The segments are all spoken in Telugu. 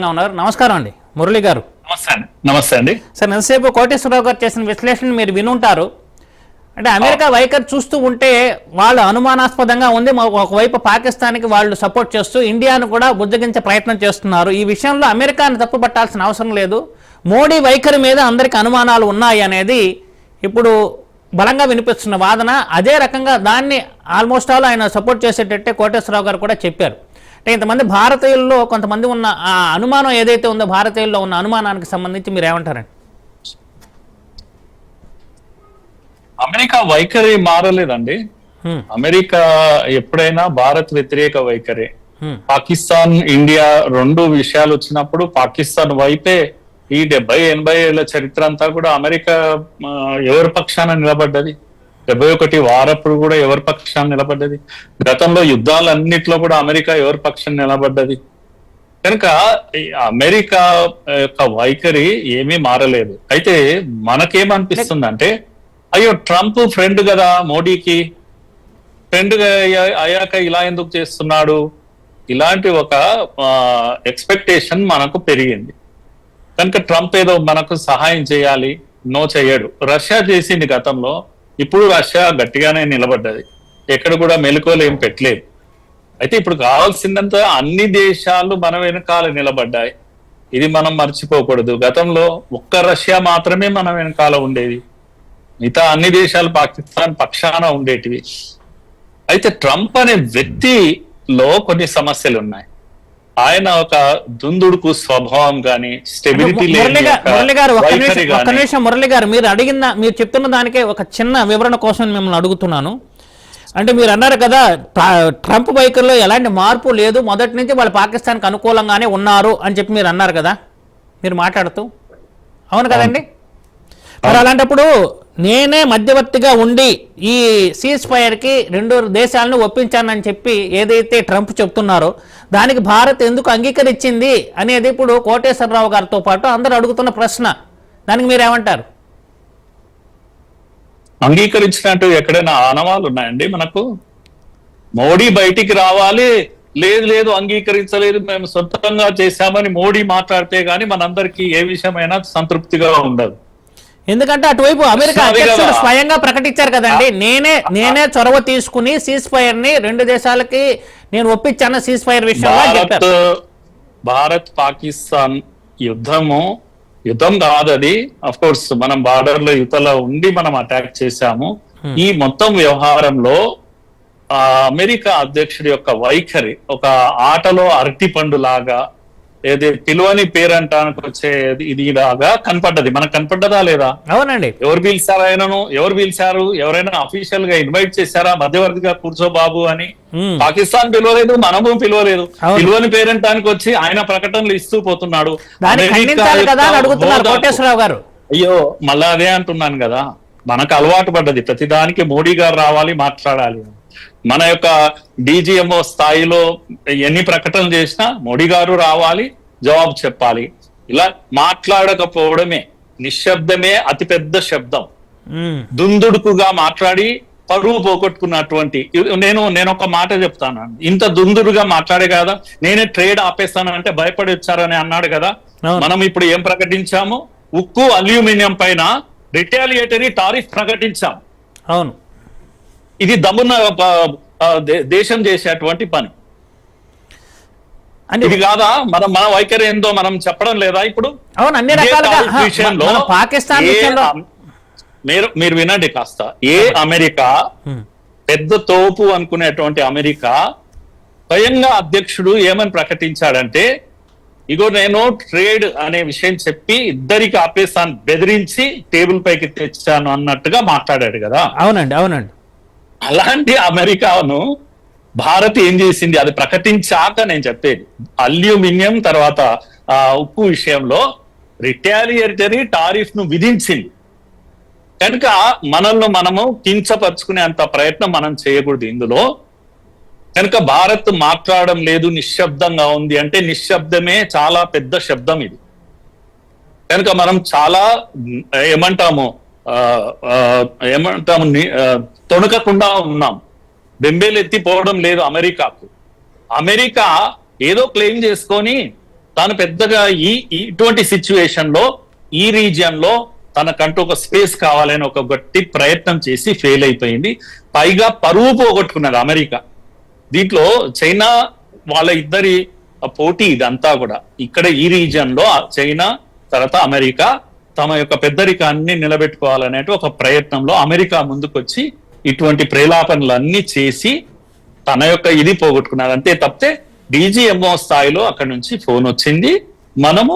ఉన్నారు. నమస్కారం అండి మురళి గారు. నమస్తే అండి. సార్, ఎంతసేపు కోటేశ్వరరావు గారు చేసిన విశ్లేషణ మీరు వినుంటారు. అంటే అమెరికా వైఖరి చూస్తూ ఉంటే వాళ్ళు అనుమానాస్పదంగా ఉంది. ఒకవైపు పాకిస్తాన్కి వాళ్ళు సపోర్ట్ చేస్తూ ఇండియాను కూడా బుజ్జగించే ప్రయత్నం చేస్తున్నారు. ఈ విషయంలో అమెరికాను తప్పుపట్టాల్సిన అవసరం లేదు. మోడీ వైఖరి మీద అందరికి అనుమానాలు ఉన్నాయి అనేది ఇప్పుడు బలంగా వినిపిస్తున్న వాదన. అదే రకంగా దాన్ని ఆల్మోస్ట్ ఆల్ ఆయన సపోర్ట్ చేసేటట్టే కోటేశ్వరరావు గారు కూడా చెప్పారు. అంటే ఇంతమంది భారతీయుల్లో కొంతమంది ఉన్న ఆ అనుమానం ఏదైతే ఉందో, భారతీయుల్లో ఉన్న అనుమానానికి సంబంధించి మీరు ఏమంటారండి? అమెరికా వైఖరి మారలేదండి. అమెరికా ఎప్పుడైనా భారత్ వ్యతిరేక వైఖరి. పాకిస్తాన్ ఇండియా రెండు విషయాలు వచ్చినప్పుడు పాకిస్తాన్ వైపే ఈ 70-80 ఏళ్ల చరిత్ర అంతా కూడా అమెరికా ఎవరి పక్షాన నిలబడ్డది. 71 వారప్పుడు కూడా ఎవరి పక్షాన నిలబడ్డది. గతంలో యుద్ధాలన్నిట్లో కూడా అమెరికా ఎవరి పక్షాన నిలబడ్డది. కనుక అమెరికా యొక్క వైఖరి ఏమీ మారలేదు. అయితే మనకేమనిపిస్తుందంటే, అయ్యో ట్రంప్ ఫ్రెండ్ కదా మోడీకి, ఫ్రెండ్ అయ్యాక ఇలా ఎందుకు చేస్తున్నాడు, ఇలాంటి ఒక ఎక్స్పెక్టేషన్ మనకు పెరిగింది. కనుక ట్రంప్ ఏదో మనకు సహాయం చేయాలి, నో చేయడు. రష్యా చేసింది గతంలో, ఇప్పుడు రష్యా గట్టిగానే నిలబడ్డది, ఎక్కడ కూడా మెలకువలు ఏం పెట్టలేదు. అయితే ఇప్పుడు కావాల్సిందంత అన్ని దేశాలు మన వెనకాల నిలబడ్డాయి. ఇది మనం మర్చిపోకూడదు. గతంలో ఒక్క రష్యా మాత్రమే మన వెనకాల ఉండేది, మిగతా అన్ని దేశాలు పాకిస్తాన్ పక్షాన ఉండేటివి. అయితే ట్రంప్ అనే వ్యక్తిలో కొన్ని సమస్యలు ఉన్నాయి. ఆయన ఒక దుందుడుకు స్వభావం గాని, స్టెబిలిటీ మురళి గారు, మీరు చెప్తున్న దానికే ఒక చిన్న వివరణ కోసం మిమ్మల్ని అడుగుతున్నాను. అంటే మీరు అన్నారు కదా, ట్రంప్ వైఖరిలో ఎలాంటి మార్పు లేదు, మొదటి నుంచి వాళ్ళు పాకిస్తాన్కి అనుకూలంగానే ఉన్నారు అని చెప్పి మీరు అన్నారు కదా మీరు మాట్లాడుతూ. అవును కదండి? మరి అలాంటప్పుడు నేనే మధ్యవర్తిగా ఉండి ఈ సీజ్ ఫైర్కి రెండు దేశాలను ఒప్పించానని చెప్పి ఏదైతే ట్రంప్ చెప్తున్నారో దానికి భారత్ ఎందుకు అంగీకరించింది అనేది ఇప్పుడు కోటేశ్వరరావు గారితో పాటు అందరూ అడుగుతున్న ప్రశ్న. దానికి మీరేమంటారు? అంగీకరించినట్టు ఎక్కడైనా ఆనవాళ్ళు ఉన్నాయండి మనకు? మోడీ బయటికి రావాలి, లేదు లేదు అంగీకరించలేదు, మేము సొంతంగా చేశామని మోడీ మాట్లాడితే గానీ మనందరికీ ఏ విషయమైనా సంతృప్తిగా ఉండదు. ఎందుకంటే అటువైపు అమెరికా అధ్యక్షుడు స్వయంగా ప్రకటించారు కదండి, నేనే చొరవ తీసుకుని సీజ్ ఫైర్ ని రెండు దేశాలకి నేను ఒప్పించాను సీజ్ ఫైర్ విషయంలో. భారత్ పాకిస్తాన్ యుద్ధం కాదు అది. అఫ్ కోర్స్ మనం బార్డర్ లో యుద్ధలో ఉండి మనం అటాక్ చేశాము. ఈ మొత్తం వ్యవహారంలో అమెరికా అధ్యక్షుడి యొక్క వైఖరి ఒక ఆటలో అరటి పండు లాగా, ఏది పిలువని పేరంటానికి వచ్చే ఇది లాగా కనపడ్డది. మనకు కనపడ్డదా లేదా? అవునండి. ఎవరు పిలిచారు ఆయనను? ఎవరు పిలిచారు? ఎవరైనా అఫీషియల్ గా ఇన్వైట్ చేశారా మధ్యవర్తిగా కూర్చో బాబు అని? పాకిస్తాన్ పిలవలేదు, మనము పిలవలేదు. పిలువని పేరంటానికి వచ్చి ఆయన ప్రకటనలు ఇస్తూ పోతున్నాడు. అయ్యో మళ్ళా అదే అంటున్నాను కదా, మనకు అలవాటు పడ్డది ప్రతిదానికి మోడీ గారు రావాలి మాట్లాడాలి. మన యొక్క డీజీఎంఓ స్థాయిలో ఎన్ని ప్రకటనలు చేసినా మోడీ గారు రావాలి, జవాబు చెప్పాలి. ఇలా మాట్లాడకపోవడమే, నిశ్శబ్దమే అతిపెద్ద శబ్దం. దుందుడుకుగా మాట్లాడి పరువు పోగొట్టుకున్నటువంటి నేను ఒక మాట చెప్తాను. ఇంత దుందుడుగా మాట్లాడే కదా నేనే ట్రేడ్ ఆపేస్తాను అంటే భయపడి వచ్చారని అన్నాడు కదా. మనం ఇప్పుడు ఏం ప్రకటించాము? ఉక్కు అల్యూమినియం పైన రిటాలియేటరీ టారిఫ్ ప్రకటించాం. అవును, ఇది దమ్మున్న దేశం చేసేటువంటి పని. ఇది కాదా మన వైఖరి ఏందో మనం చెప్పడం లేదా? ఇప్పుడు మీరు వినండి కాస్త. అమెరికా పెద్ద తోపు అనుకునేటువంటి అమెరికా స్వయంగా అధ్యక్షుడు ఏమని ప్రకటించాడంటే, ఇగో నేను ట్రేడ్ అనే విషయం చెప్పి ఇద్దరికి ఆపేస్తాను, బెదిరించి టేబుల్ పైకి తెచ్చాను అన్నట్టుగా మాట్లాడాడు కదా. అవునండి. అలాంటి అమెరికాను భారత్ ఏం చేసింది? అది ప్రకటించాక నేను చెప్పేది, అల్యూమినియం తర్వాత ఉక్కు విషయంలో రిటాలియేటరీ టారిఫ్ ను విధించింది. కనుక మనము కించపరుచుకునే అంత ప్రయత్నం మనం చేయకూడదు ఇందులో. కనుక భారత్ మాట్లాడడం లేదు, నిశ్శబ్దంగా ఉంది అంటే నిశ్శబ్దమే చాలా పెద్ద శబ్దం ఇది. కనుక మనం చాలా ఏమంటాము తొణకకుండా ఉన్నాం. బెంబేలు ఎత్తిపోవడం లేదు అమెరికాకు. అమెరికా ఏదో క్లెయిమ్ చేసుకొని తాను పెద్దగా ఇటువంటి సిచ్యువేషన్ లో ఈ రీజియన్ లో తనకంటూ ఒక స్పేస్ కావాలని ఒక గట్టి ప్రయత్నం చేసి ఫెయిల్ అయిపోయింది. పైగా పరువు పోగొట్టుకున్నది అమెరికా. దీంట్లో చైనా వాళ్ళ ఇద్దరి పోటీ ఇదంతా కూడా. ఇక్కడ ఈ రీజియన్ లో చైనా తర్వాత అమెరికా తమ యొక్క పెద్దరికాన్ని నిలబెట్టుకోవాలనే ఒక ప్రయత్నంలో అమెరికా ముందుకొచ్చి ఇటువంటి ప్రేలాపనలన్నీ చేసి తన యొక్క ఇది పోగొట్టుకున్నారు. అంతే తప్పితే DGMO స్థాయిలో అక్కడి నుంచి ఫోన్ వచ్చింది, మనము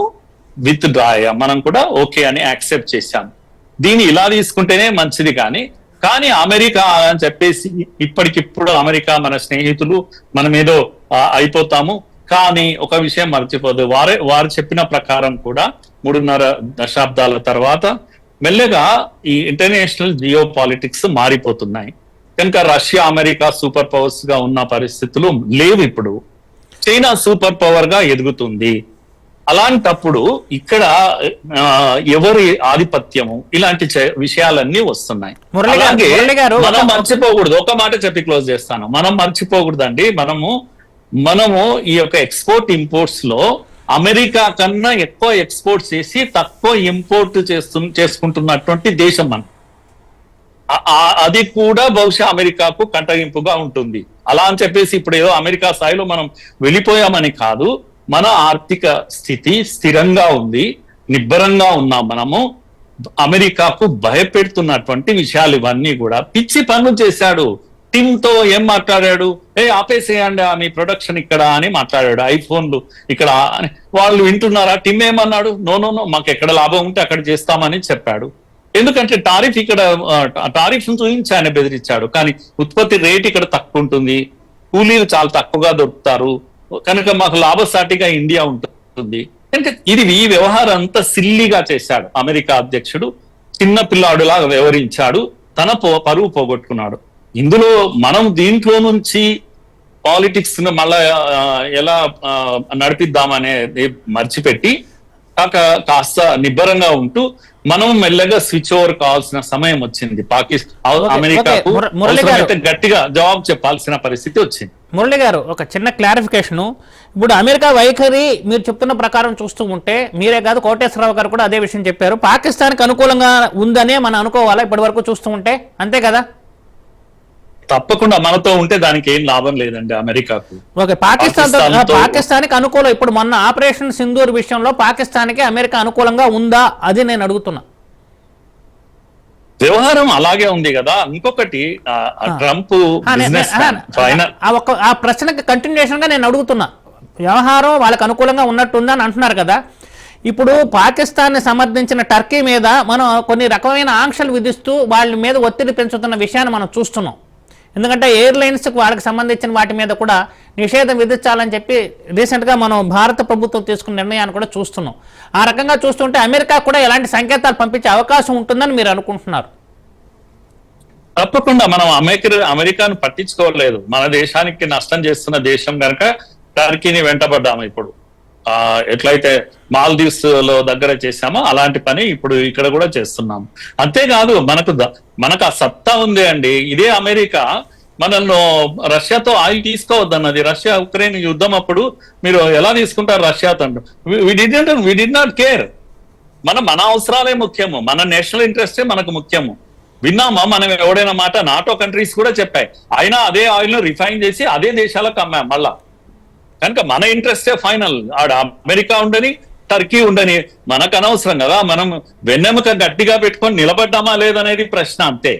విత్ డ్రా అయ్యాం, మనం కూడా ఓకే అని యాక్సెప్ట్ చేశాం. దీన్ని ఇలా తీసుకుంటేనే మంచిది. కానీ అమెరికా అని చెప్పేసి ఇప్పటికిప్పుడు అమెరికా మన స్నేహితులు, మనం ఏదో అయిపోతాము. కానీ ఒక విషయం మర్చిపోదు, వారు చెప్పిన ప్రకారం కూడా 3.5 దశాబ్దాల తర్వాత మెల్లగా ఈ ఇంటర్నేషనల్ జియో పాలిటిక్స్ మారిపోతున్నాయి. కనుక రష్యా అమెరికా సూపర్ పవర్స్ గా ఉన్న పరిస్థితులు లేవు. ఇప్పుడు చైనా సూపర్ పవర్ గా ఎదుగుతుంది. అలాంటప్పుడు ఇక్కడ ఎవరి ఆధిపత్యము ఇలాంటి విషయాలన్నీ వస్తున్నాయి. అలాగే మనం మర్చిపోకూడదు, ఒక మాట చెప్పి క్లోజ్ చేస్తాను, మనం మర్చిపోకూడదండి, మనము ఈ యొక్క ఎక్స్పోర్ట్ ఇంపోర్ట్స్ లో అమెరికా కన్నా ఎక్కువ ఎక్స్పోర్ట్ చేసి తక్కువ ఇంపోర్ట్ చేసుకుంటున్నటువంటి దేశం మనం. అది కూడా బహుశా అమెరికాకు కంటగింపుగా ఉంటుంది. అలా అని చెప్పేసి ఇప్పుడు ఏదో అమెరికా స్థాయిలో మనం వెళ్ళిపోయామని కాదు, మన ఆర్థిక స్థితి స్థిరంగా ఉంది, నిబ్బరంగా ఉన్నాం. మనము అమెరికాకు భయపెడుతున్నటువంటి విషయాలు ఇవన్నీ కూడా. పిచ్చి పనులు చేశాడు. టిమ్ తో ఏం మాట్లాడాడు, ఆపేసేయండి మీ ప్రొడక్షన్ ఇక్కడ అని మాట్లాడాడు, ఐఫోన్లు ఇక్కడ. వాళ్ళు వింటున్నారా? టిమ్ ఏమన్నాడు? నో మాకు ఎక్కడ లాభం ఉంటే అక్కడ చేస్తామని చెప్పాడు. ఎందుకంటే టారిఫ్ చూపించి ఆయన బెదిరించాడు. కానీ ఉత్పత్తి రేట్ ఇక్కడ తక్కువ ఉంటుంది, కూలీలు చాలా తక్కువగా దొరుకుతారు, కనుక మాకు లాభసాటిగా ఇండియా ఉంటుంది. కనుక ఈ వ్యవహారం అంతా సిల్లిగా చేశాడు అమెరికా అధ్యక్షుడు. చిన్న పిల్లాడులాగా వ్యవహరించాడు, తన పరువు పోగొట్టుకున్నాడు. ఇందులో మనం దీంట్లో నుంచి పాలిటిక్స్ ను మళ్ళా ఎలా నడిపిద్దామనేది మర్చిపెట్టి కాస్త నిబ్బరంగా ఉంటూ మనం మెల్లగా స్విచ్ ఓవర్ కావాల్సిన సమయం వచ్చింది. అమెరికాకు గట్టిగా జవాబు చెప్పాల్సిన పరిస్థితి వచ్చింది. మురళి గారు, ఒక చిన్న క్లారిఫికేషన్. ఇప్పుడు అమెరికా వైఖరి మీరు చెప్తున్న ప్రకారం చూస్తూ ఉంటే, మీరే కాదు కోటేశ్వరరావు గారు కూడా అదే విషయం చెప్పారు, పాకిస్తాన్కి అనుకూలంగా ఉందనే మనం అనుకోవాలా ఇప్పటి వరకు చూస్తూ ఉంటే? అంతే కదా? తప్పకుండా మనతో ఉంటే దానికి ఏం లాభం లేదండి అమెరికాకు. ఓకే, పాకిస్తాన్కి అనుకూలం. ఇప్పుడు మొన్న ఆపరేషన్ సింధూర్ విషయంలో పాకిస్తాన్కి అమెరికా అనుకూలంగా ఉందా, అది నేను అడుగుతున్నా. వ్యవహారం అలాగే ఉంది కదా. ఇంకొకటి ట్రంప్ ఆ ప్రశ్నకి కంటిన్యూషన్ గా నేను అడుగుతున్నా. వ్యవహారం వాళ్ళకి అనుకూలంగా ఉన్నట్టుందా అని అంటున్నారు కదా. ఇప్పుడు పాకిస్తాన్ని సమర్థించిన టర్కీ మీద మనం కొన్ని రకమైన ఆంక్షలు విధిస్తూ వాళ్ళ మీద ఒత్తిడి పెంచుతున్న విషయాన్ని మనం చూస్తున్నాం. ఎందుకంటే ఎయిర్లైన్స్కి వాళ్ళకి సంబంధించిన వాటి మీద కూడా నిషేధం విధించాలని చెప్పి రీసెంట్గా మనం భారత ప్రభుత్వం తీసుకున్న నిర్ణయాన్ని కూడా చూస్తున్నాం. ఆ రకంగా చూస్తుంటే అమెరికా కూడా ఎలాంటి సంకేతాలు పంపించే అవకాశం ఉంటుందని మీరు అనుకుంటున్నారు? తప్పకుండా. మనం అమెరికాను పట్టించుకోలేదు. మన దేశానికి నష్టం చేస్తున్న దేశం కనుక టర్కీని వెంటబడ్డాము. ఇప్పుడు ఎట్లయితే మాల్దీవ్స్ లో దగ్గర చేశామో అలాంటి పని ఇప్పుడు ఇక్కడ కూడా చేస్తున్నాము. అంతేకాదు, మనకు ఆ సత్తా ఉంది అండి. ఇదే అమెరికా మనల్ని రష్యాతో ఆయిల్ తీసుకోవద్దన్నది. రష్యా ఉక్రెయిన్ యుద్ధం అప్పుడు మీరు ఎలా తీసుకుంటారు రష్యాతో? వి డి నాట్ కేర్. మన అవసరాలే ముఖ్యము, మన నేషనల్ ఇంట్రెస్టే మనకు ముఖ్యము. విన్నామా మనం ఎవడైనా మాట? నాటో కంట్రీస్ కూడా చెప్పాయి. అయినా అదే ఆయిల్ ను రిఫైన్ చేసి అదే దేశాలకు అమ్మాం మళ్ళా. కనుక మన ఇంట్రెస్టే ఫైనల్. ఆడ అమెరికా ఉండని టర్కీ ఉండని మనకు అనవసరం కదా. మనం వెన్నెముక గట్టిగా పెట్టుకొని నిలబడ్డామా లేదనేది ప్రశ్న, అంతే.